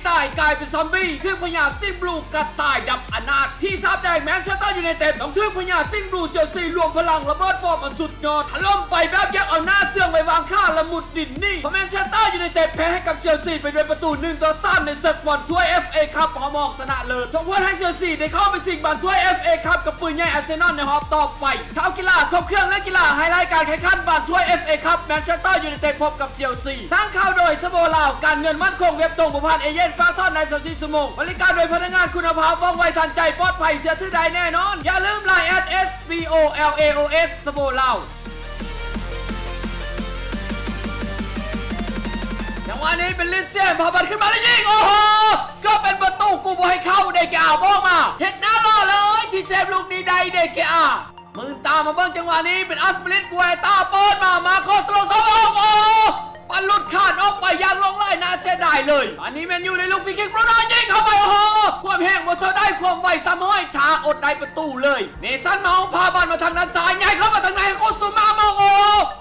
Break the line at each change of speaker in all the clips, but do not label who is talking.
ตายกลายเป็นซอมบี้ทึ่งพญาซิงบลูกระต่ายดับอนาถพี่ซับแดงแมนเชสเตอร์ยูไนเต็ดต้องทึ่งพญาซิงบลูเชลซีรวมพลังระเบิดฟอร์มอันสุดยอดถล่มไปแบบยักษ์เอาหน้าเสื่องไปวางข้าละมุดดินนี่เพราะแมนเชสเตอร์ยูไนเต็ดแพ้ให้กับเชลซีไปด้วยประตู1-3ในศึกบอลถ้วย FA คัพหอมอกชนะเลิศส่งผลให้เชลซีได้เข้าไปสิงบอลถ้วย FA คัพกับปืนใหญ่อาร์เซนอลในรอบต่อไปข่าวกีฬาครบเครื่องและกีฬาไฮไลท์การแข่งขันบอลถ้วย FA คัพแมนเชสเตอร์ยูไนเต็ดพบกับเชลซีทั้งข่าวโดยสโมลาวการเงินมั่นคงเว็บตรงประพันธ์เอเย่นฝากทอดใน24 ชั่วโมงบริการโดยพนักงานคุณภาพว่องไวทันใจปลอดภัยเสียทื่อใดแน่นอนอย่าลืม LINE @SBOLAOS สโมลาวจังหวะนี้เป็นลิเซียนพาบันขึ้นมาแล้วยิงโอ้โหก็เป็นประตูกูบอกให้เข้าเดเกอาบอกมาเห็ดหน้ารอเลยที่เซฟลูกนี้ได้เดเกอามือตามมาเบิ้งจังหวะนี้เป็นอัสเปริตกัวตาเปิดมาโคสโลซอฟโอ้ปันหลุดขาดออกไปยังลงเลยน่าเสียดายเลยตอนนี้แมนยูในลูกฟรีคิกโรนัลยิงเข้าไปโอ้โหความแห้งหมดเธอได้ความไวซ้ำห้อยทาอดได้ประตูเลยเมสันเมาพาบอลมาทางด้านซ้ายใหญ่เข้ามาทางไหนโคสุมาโมโอ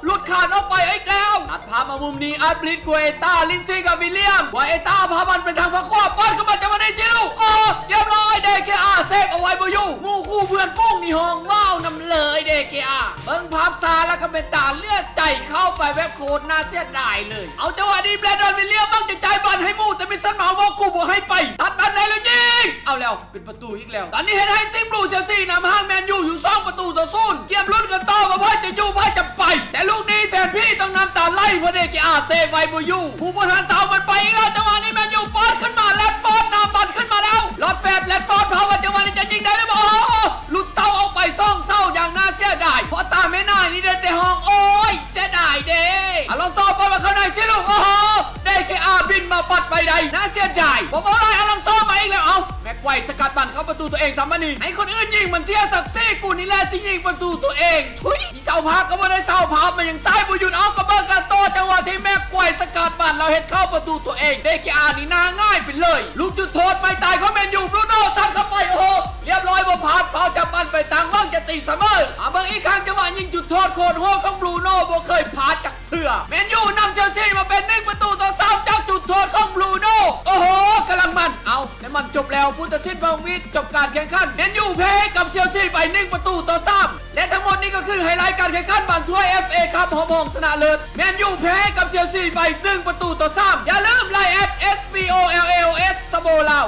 หลุดขาดออกไปไอ้แก้วตัดพามามุมนี้อัสเปริตกัวตาลินซี่กับวิลเลียมกัวตาพาบอลไปทางฝั่งขวาบอลเข้ามาจังหวะนี้ชิลูโอ้เรียบร้อยเดเกอาเซฟเอาไว้บอยู่งูคู่เพื่อนฟุ้งนี่ห้องว้าวนำเลยเดเกอาเบิ้งภาพซาแล้วก็เป็นตาเลือดใจเข้าไปแบบโคตรน่าเสียดายเลยเอาจังหวะนี้แบรนดอนวิลเลียมบ้างจะจ่ายบอลให้มูแต่มิสันเมาบอกกูบอกให้ไปตัดบอลได้แล้วยิงเอาแล้วเป็นประตูอีกแล้วตอนนี้เห็นให้ซิงบลูเชลซีนำห้างแมนยูอยู่2-0เกียบลุ้นกันต่อมาพ่อจะอยู่พ่อจะไปแต่ลูกนี้แฟนพี่ต้องนำตาไล่เพราะเดเกอาเซฟไว้บอยู่ผู้บริหารเสามันไปอีกแล้วจังหวะนี้แมนยูฟอดขึ้นมาแลดฟอร์ดนำบอลขึ้นมาแล้วลอดแฟดแลดฟอร์ดเพราะว่าจังหวะนี้จะยิงได้หรือเปล่าหลุดเสาออกไปซ่องเสาอย่างน่าเสียดายเพราะตาไม่น่านี่เดินแต่ห้องโอ้ยเสียดายเด้อลองซอบอลมาเข้าในชิลูโอ้โหเดเกอาบินมาปัดไปใดน่าเสียดายบอกว่าไรอลองซอมาอีกแล้วเอาแม็กไวสกัดบันเข้าประตูตัวเอง3-1ให้คนอื่นยิงมันเสียศักดิ์ศรีกูนี่แหละสิยิงประตูตัวเองทุยที่เสาพักก็ไม่ได้เสาพับมันยังซ้ายบุญยุนเอากระเบื้องกันโตจังหวะที่แม็กไวสกัดบันเราเห็นเข้าประตูตัวเองเดเกอานี่น่าง่ายไปเลยลูกจุดโทษไม่ตายเขาแมนยูบรูโน่ซัดเข้าไปโอ้โหเรียบร้อยว่าพาดเฝ้าจับบันไปต่างบ้างจะตีเสมอเบิ่งอีกครั้งจังหวะยิงจุดโทษโคตรโหดของบรูโน่บ่เคยพาดจากเถื่อแมนยูนำเชลซีมาเป็น1-3จากจุดโทษของบรูโน่โอ้โหกำลังมันเอาและมันจบแล้วผู้ตัดสินบางวิทย์จบการแข่งขันแมนยูแพ้กับเชลซีไป1-3และทั้งหมดนี้ก็คือไฮไลท์การแข่งขันบอลถ้วย FA คัพหอมชนะเลิศแมนยูแพ้กับเชลซีไป1-3อย่าลืมไลน์ @SBOLAOS สโมลาว